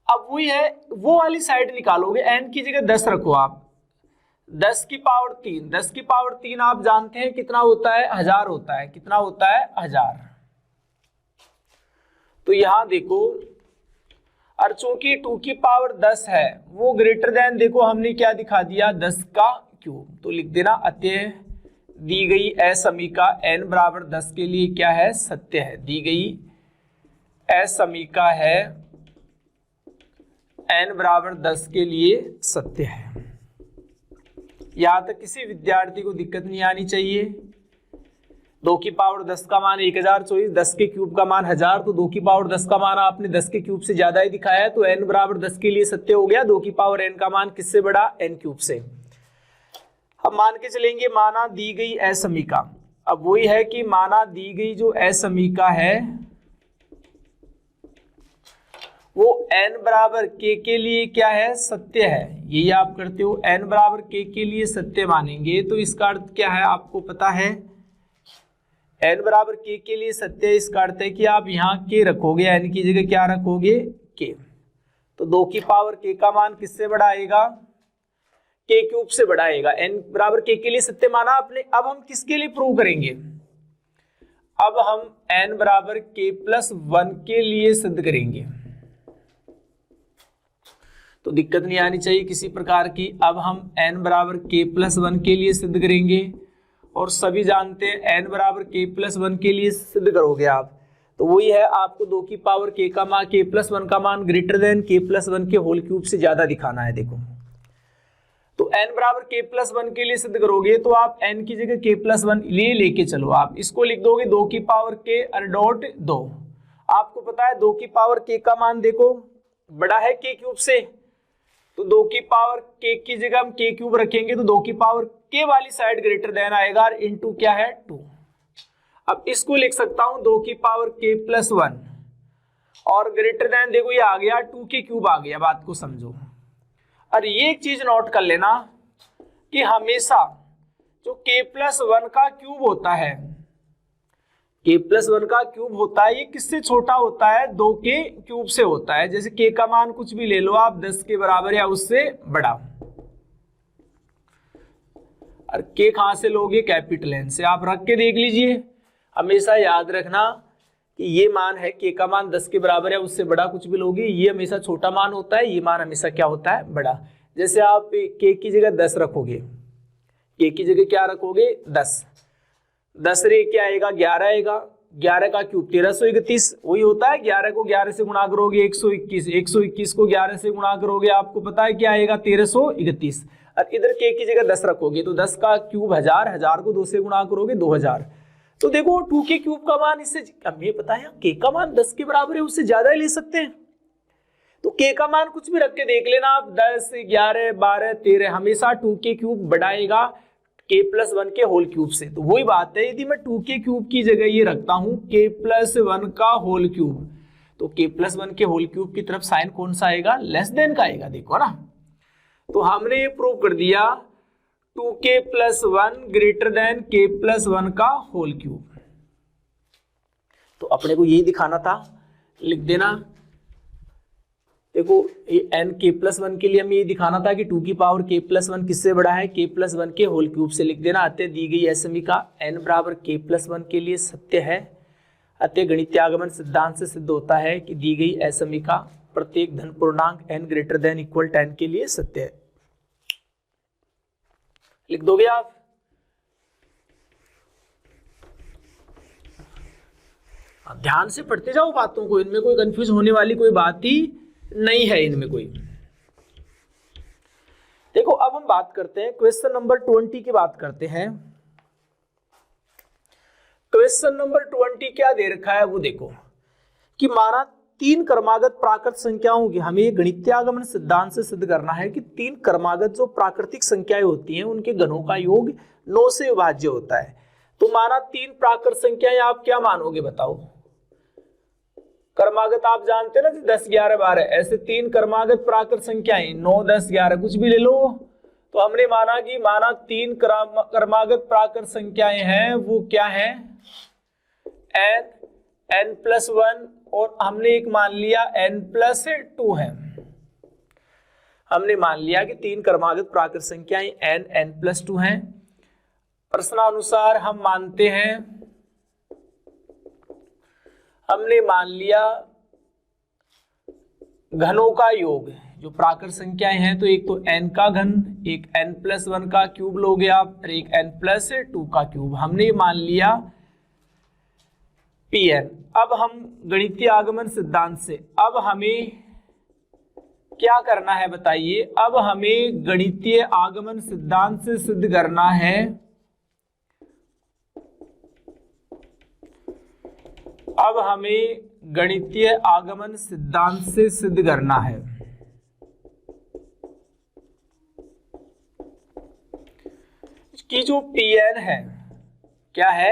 अब वही है, वो वाली साइड निकालोगे, n की जगह 10 रखो आप, 10 की पावर 3, 10 की पावर 3 आप जानते हैं कितना होता है, 1000 होता है। कितना होता है, 1000। तो यहां देखो, और चूंकि 2 की पावर 10 है, वो ग्रेटर देन, देखो हमने क्या दिखा दिया, 10 का क्यूब। तो लिख देना, अतः दी गई असमीका n बराबर 10 के लिए क्या है, सत्य है। दी गई असमीका है n बराबर 10 के लिए सत्य है। यहां तक किसी विद्यार्थी को दिक्कत नहीं आनी चाहिए। 2 की पावर 10 का मान 1024, 10 के क्यूब का मान 1000, तो 2 की पावर 10 का मान आपने 10 के क्यूब से ज्यादा ही दिखाया है, तो n बराबर 10 के लिए सत्य हो गया। 2 की पावर n का मान किससे बड़ा, n क्यूब से। अब मान के चलेंगे, माना दी गई असमीका, अब वही है कि माना दी गई जो असमीका है वो n बराबर k के लिए क्या है, सत्य है। यही आप करते हो, n बराबर k के लिए सत्य मानेंगे, तो इसका अर्थ क्या है आपको पता है, n बराबर k के लिए सत्य, इसका अर्थ है कि आप यहाँ k रखोगे, n की जगह क्या रखोगे, k। तो 2 की पावर k का मान किससे बड़ा आएगा, k क्यूब से बड़ा आएगा। n बराबर k के लिए सत्य माना आपने। अब हम किसके लिए प्रूव करेंगे, अब हम n बराबर k प्लस 1 के लिए सिद्ध करेंगे। तो दिक्कत नहीं आनी चाहिए किसी प्रकार की। अब हम n बराबर k प्लस 1 के लिए सिद्ध करेंगे, और सभी जानते हैं n बराबर k प्लस 1 के लिए सिद्ध करोगे आप, तो वही है, आपको 2 की पावर k का मान, k प्लस 1 का मान ग्रेटर देन k प्लस 1 के होल क्यूब से ज्यादा दिखाना है। देखो, तो n बराबर k प्लस 1 के लिए सिद्ध करोगे, तो आप n की जगह k प्लस 1 लेके चलो, आप इसको लिख दोगे 2 की पावर k डॉट 2। आपको पता है 2 की पावर k का मान देखो बड़ा है k क्यूब से, तो 2 की पावर k की जगह हम k क्यूब रखेंगे, तो 2 की पावर k वाली साइड ग्रेटर देन आएगा, और इनटू क्या है 2। अब इसको लिख सकता हूं 2 की पावर k प्लस 1 और ग्रेटर देन, देखो ये आ गया 2 के क्यूब आ गया। बात को समझो, और ये एक चीज नोट कर लेना कि हमेशा जो k प्लस 1 का क्यूब होता है, k प्लस 1 का क्यूब होता है, ये किससे छोटा होता है, 2 के क्यूब से होता है। जैसे k का मान कुछ भी ले लो आप, 10 के बराबर या उससे बड़ा, और k कहां से लोगे, कैपिटल N से। आप रख के देख लीजिए, हमेशा याद रखना कि ये मान है, k का मान 10 के बराबर या उससे बड़ा कुछ भी लोगे, ये हमेशा छोटा मान होता है, ये मान हमेशा क्या होता है, बड़ा। जैसे आप k की जगह 10 रखोगे, k की जगह क्या रखोगे 10, 10 रे क्या आएगा 11 आएगा, 11 का क्यूब 1331 वही होता है। 11 को 11 से गुणा करोगे 121, 121 को 11 से गुणा करोगे आपको पता है क्या आएगा 1331। और इधर k की जगह 10 रखोगे, तो 10 का क्यूब 1000, 1000 को 2 से गुणा करोगे 2000। तो देखो 2 के क्यूब का मान, इससे हमें पता है k का मान 10 के बराबर है, उससे ज्यादा ही ले सकते हैं। तो k का मान कुछ भी रख के देख लेना आप, 10, 11, 12, 13, हमेशा 2 के क्यूब बढ़ाएगा k प्लस 1 के होल क्यूब से। तो वही बात है, यदि मैं 2 के क्यूब की जगह ये रखता हूं k प्लस 1 का होल क्यूब, तो k प्लस 1 के होल क्यूब की तरफ साइन कौन सा आएगा, लेस देन का आएगा। देखो ना, तो हमने ये प्रूव कर दिया 2k plus 1 greater than k plus 1 का होल क्यूब। तो अपने को यही दिखाना था, लिख देना। देखो ये n k प्लस 1 के लिए हमें ये दिखाना था कि 2 की पावर k प्लस 1 किससे बड़ा है, k प्लस 1 के होल क्यूब से। लिख देना, अतः दी गई असमीका n बराबर k प्लस 1 के लिए सत्य है। अतः गणितीय आगमन सिद्धांत से सिद्ध होता है कि दी गई असमीका प्रत्येक धन पूर्णांक n ग्रेटर देन इक्वल 10 के लिए सत्य है। लिख दोगे आप? ध्यान से पढ़ते जाओ बातों को, इनमें कोई कंफ्यूज होने वाली कोई बात ही नहीं है इनमें कोई। देखो अब हम बात करते हैं क्वेश्चन नंबर 20 की बात करते हैं। क्वेश्चन नंबर 20 क्या दे रखा है वो देखो कि माना 3 क्रमागत प्राकृत संख्याओं की, हमें गणितीय आगमन सिद्धांत से सिद्ध करना है कि 3 क्रमागत जो प्राकृतिक संख्याएं होती हैं उनके घनों का योग 9 से विभाज्य होता है। तो माना 3 प्राकृत संख्याएं, आप क्या मानोगे बताओ? क्रमागत आप जानते हैं ना, 10, 11, 12, ऐसे 3 क्रमागत प्राकृत संख्याएं 9, 10, 11 कुछ भी ले लो, तो हमने माना कि तीन क्रमागत प्राकृत संख्याएं हैं, वो क्या है, n, n+1 और हमने एक मान लिया n+2 है। हमने मान लिया कि तीन क्रमागत प्राकृत संख्याएं n, n+2 हैं। प्रश्नानुसार हम मानते हैं, हमने मान लिया घनों का योग, जो प्राकृत संख्याएं हैं, तो एक तो n का घन, एक n+1 का क्यूब लोगे आप, और एक n+2 का क्यूब। हमने मान लिया Pn। अब हम गणितीय आगमन सिद्धांत से, अब हमें क्या करना है बताइए, अब हमें गणितीय आगमन सिद्धांत से सिद्ध करना है, अब हमें गणितीय आगमन सिद्धांत से सिद्ध करना है कि जो Pn है, क्या है,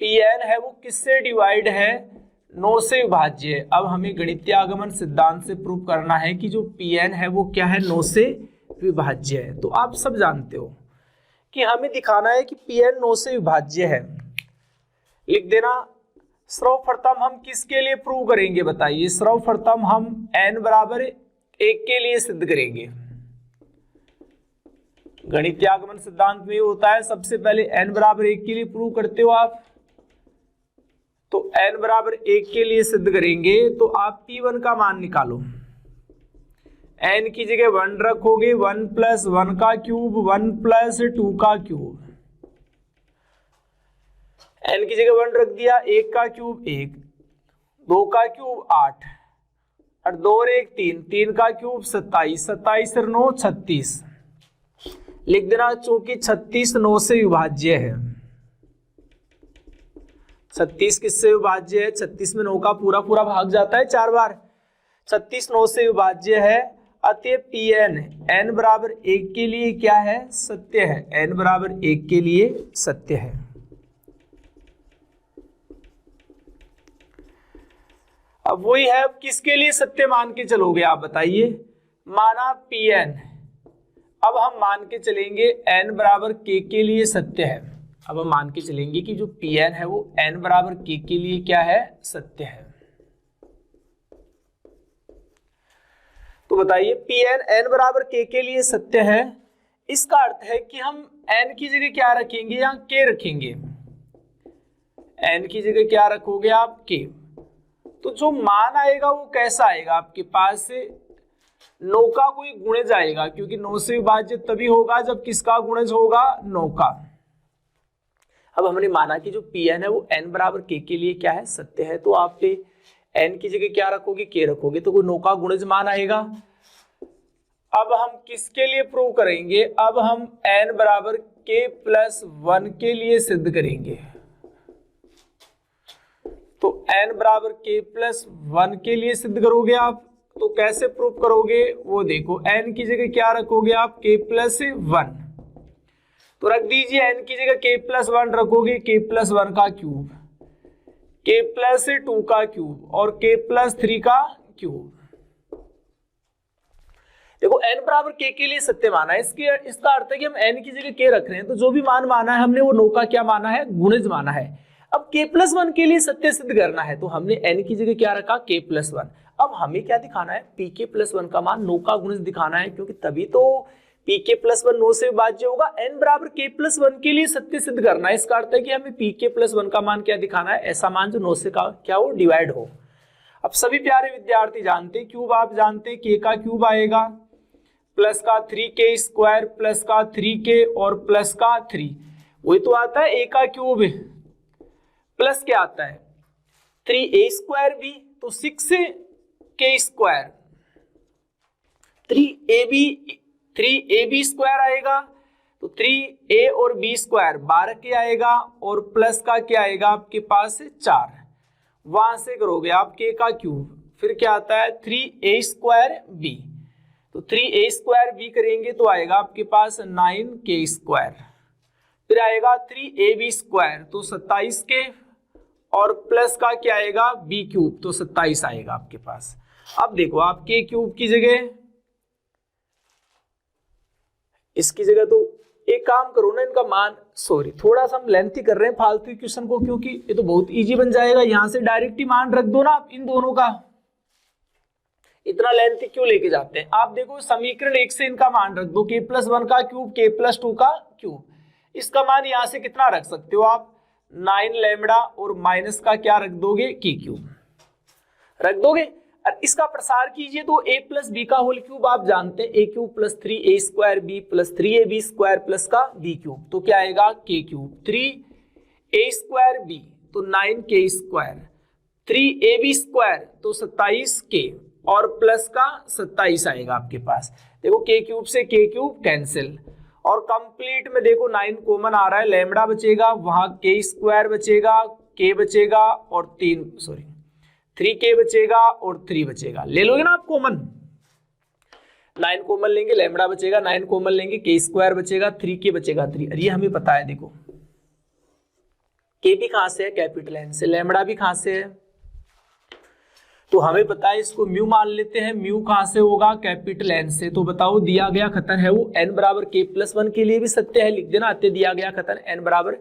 Pn है वो किससे डिवाइड है, 9 से विभाज्य है। अब हमें गणितीय आगमन सिद्धांत से प्रूव करना है कि जो Pn है वो क्या है, 9 से विभाज्य है। तो आप सब जानते हो कि हमें दिखाना है कि Pn 9 से विभाज्य है। लिख देना। सर्वप्रथम हम किसके लिए प्रूव करेंगे बताइए, सर्वप्रथम हम n बराबर 1 के लिए सिद्ध करेंगे। गणितीय आगमन सिद्धांत में होता है, सबसे पहले n बराबर 1 के लिए प्रूव करते हो आप, तो n बराबर 1 के लिए सिद्ध करेंगे तो आप P1 का मान निकालो। n की जगह 1 रखोगे, 1+1 का क्यूब, 1+2 का क्यूब। n की जगह 1 रख दिया, 1 का क्यूब 1, 2 का क्यूब 8, और 2 और 1 3, 3 का क्यूब 27, 27 और 9 36। लिख देना, चूंकि 36 9 से विभाज्य है। 36 किससे विभाज्य है, 36 में 9 का पूरा पूरा भाग जाता है 4 बार, 36 9 से विभाज्य है। अतः Pn n बराबर 1 के लिए क्या है, सत्य है, n बराबर 1 के लिए सत्य है। अब वही है, अब किसके लिए सत्य मान के चलोगे आप बताइए, माना Pn, अब हम मान के चलेंगे n बराबर k के लिए सत्य है। अब हम मान के चलेंगे कि जो Pn है वो n बराबर k के लिए क्या है, सत्य है। तो बताइए Pn n बराबर k के लिए सत्य है, इसका अर्थ है कि हम n की जगह क्या रखेंगे, यहाँ k रखेंगे। n की जगह क्या रखोगे आप, k। तो जो मान आएगा वो कैसा आएगा, आपके पास से 9 का कोई गुणज आएगा, क्योंकि 9 से विभाज्य तभी होगा जब किसका गुणज होगा, 9 का। अब हमने माना कि जो Pn है वो n बराबर k के लिए क्या है, सत्य है। तो आप n की जगह क्या रखोगे, k रखोगे, तो कोई 9 का गुणज मान आएगा। अब हम किसके लिए प्रूव करेंगे, अब हम n बराबर k+1 के लिए सिद्ध करेंगे। तो n बराबर k+1 के लिए सिद्ध करोगे आप, तो कैसे प्रूव करोगे वो देखो, n की जगह क्या रखोगे आप, k+1, तो रख दीजिए n की जगह k+1 रखोगे, k+1 का क्यूब, k+2 का क्यूब और k+3 का क्यूब। देखो n बराबर k के लिए सत्य माना है, इसका अर्थ है कि हम n की जगह k रख रहे हैं, तो जो भी मान माना है हमने वो 9 का क्या माना है, गुणज माना है। अब k+1 के लिए सत्य सिद्ध करना है, तो हमने n की जगह क्या रखा, k+1। अब हमें क्या दिखाना है, pk+1 का मान 9 का गुणज दिखाना है, क्योंकि तभी तो pk+1 9 से विभाज्य होगा। n बराबर k+1 के लिए सत्य सिद्ध करना है, इसका अर्थ है कि हमें pk+1 का मान क्या दिखाना है, ऐसा मान जो 9 से क्या हो, डिवाइड हो। अब सभी प्यारे विद्यार्थी जानते, क्यूब आप जानते, k का क्यूब आएगा, प्लस का 3k² प्लस का 3k और प्लस का 3, वही तो आता है a का क्यूब, प्लस क्या आता है 3a² भी, तो 6k², 3ab² आएगा, तो 3a और b² 12k आएगा, और प्लस का क्या आएगा आपके पास 4, वहां से करोगे आप k का क्यूब, फिर क्या आता है 3a²b, तो 3a²b करेंगे तो आएगा आपके पास 9k², फिर आएगा 3ab², तो 27k, और प्लस का क्या आएगा b³, तो 27 आएगा आपके पास। अब देखो आप k³ की जगह इसकी जगह तो एक काम करो ना, इनका मान, सॉरी थोड़ा सा हम लेंथी कर रहे हैं फालतू क्वेश्चन को, क्योंकि ये तो बहुत इजी बन जाएगा, यहां से डायरेक्ट ही मान रख दो ना आप इन दोनों का, इतना लेंथी क्यों लेके जाते हैं। आप देखो समीकरण 1 से इनका मान रख दो, k+1 का क्यूब k+2 का क्यूब, इसका मान यहां से कितना रख सकते हो आप, 9 लैम्बडा और माइनस का क्या रख दोगे, k क्यूब रख दोगे। और इसका प्रसार कीजिए तो a प्लस बी का होल क्यूब आप जानते हैं, a cube plus 3a square b plus 3ab square plus का b क्यूब, तो क्या आएगा k cube, 3a square b तो 9k स्क्वायर, 3ab स्क्वायर तो 27k और प्लस का 27 आएगा आपके पास। देखो k क्यूब से k क्यूब कैंसिल, और कंप्लीट में देखो 9 कॉमन आ रहा है, लैम्बडा बचेगा, वहां k स्क्वायर बचेगा, k बचेगा और 3k बचेगा और 3 बचेगा, ले लोगे ना आप कॉमन, 9 कॉमन लेंगे, लैम्बडा बचेगा, 9 कॉमन लेंगे, k स्क्वायर बचेगा, 3k बचेगा 3, ये हमें पता है। देखो k भी कहां से है, कैपिटल N से, लैम्बडा भी कहां से है, तो हमें पता है, इसको म्यू मान लेते हैं, म्यू कहां से होगा, कैपिटल N से। तो बताओ दिया गया कथन है वो n बराबर k+1 के लिए भी सत्य है, लिख देना, दिया गया कथन n बराबर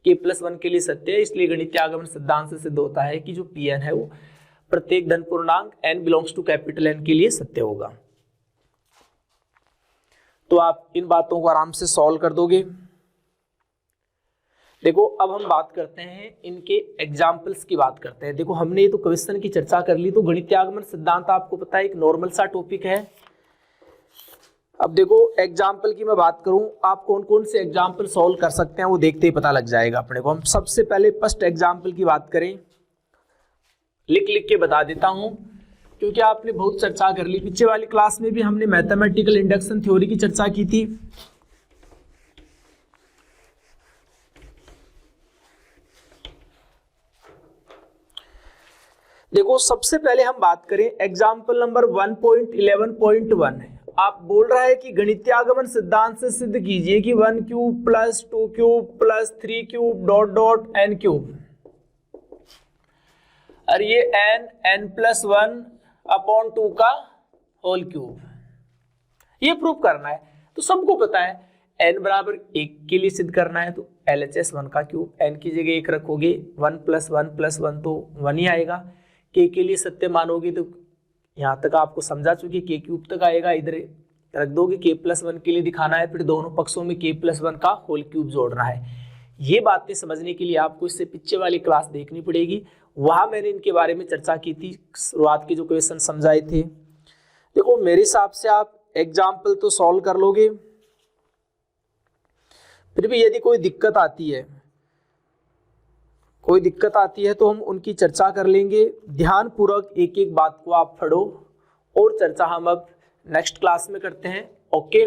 k+1 के लिए सत्य है, इसलिए गणितीय आगमन सिद्धांत से सिद्ध होता है कि जो Pn है वो प्रत्येक धन पूर्णांक n belongs to capital N के लिए सत्य होगा। तो आप इन बातों को आराम से सॉल्व कर दोगे। देखो अब हम बात करते हैं इनके एग्जाम्पल्स की बात करते हैं। देखो हमने ये तो क्वेश्चन की चर्चा कर ली, तो गणितीय आगमन सिद्धांत आपको पता है एक नॉर्मल सा टॉपिक है। अब देखो एग्जाम्पल की मैं बात करूं, आप कौन कौन से एग्जाम्पल सॉल्व कर सकते हैं वो देखते ही पता लग जाएगा अपने को। हम सबसे पहले फर्स्ट एग्जाम्पल की बात करें, लिख के बता देता हूं क्योंकि आपने बहुत चर्चा कर ली, पीछे वाली क्लास में भी हमने मैथमेटिकल इंडक्शन थ्योरी की चर्चा की थी। देखो सबसे पहले हम बात करें एग्जाम्पल नंबर 1.11.1। आप बोल रहा है कि गणितीय आगमन सिद्धांत से सिद्ध कीजिए कि 1 cube plus 2 cube plus 3 cube dot dot n cube, और ये n+1/2 का होल क्यूब, ये प्रूफ करना है। तो सबको पता है n बराबर 1 के लिए सिद्ध करना है, तो LHS 1 का क्यूब, n की जगह 1 रखोगे, 1 + 1 + 1 तो 1 ही आएगा। k के लिए सत्य मानोगे तो यहाँ तक आपको समझा चुके, k क्यूब तक आएगा, इधर रख दोगे, k+1 के लिए दिखाना है, फिर दोनों पक्षों में k+1 का होल क्यूब जोड़ना है। ये बातें समझने के लिए आपको इससे पीछे वाली क्लास देखनी पड़ेगी, वहां मैंने इनके बारे में चर्चा की थी, शुरुआत के जो क्वेश्चन समझाए थे। देखो मेरे हिसाब से आप एग्जाम्पल तो सॉल्व कर लोगे, फिर भी यदि कोई दिक्कत आती है तो हम उनकी चर्चा कर लेंगे। ध्यानपूर्वक एक एक बात को आप पढ़ो, और चर्चा हम अब नेक्स्ट क्लास में करते हैं। ओके।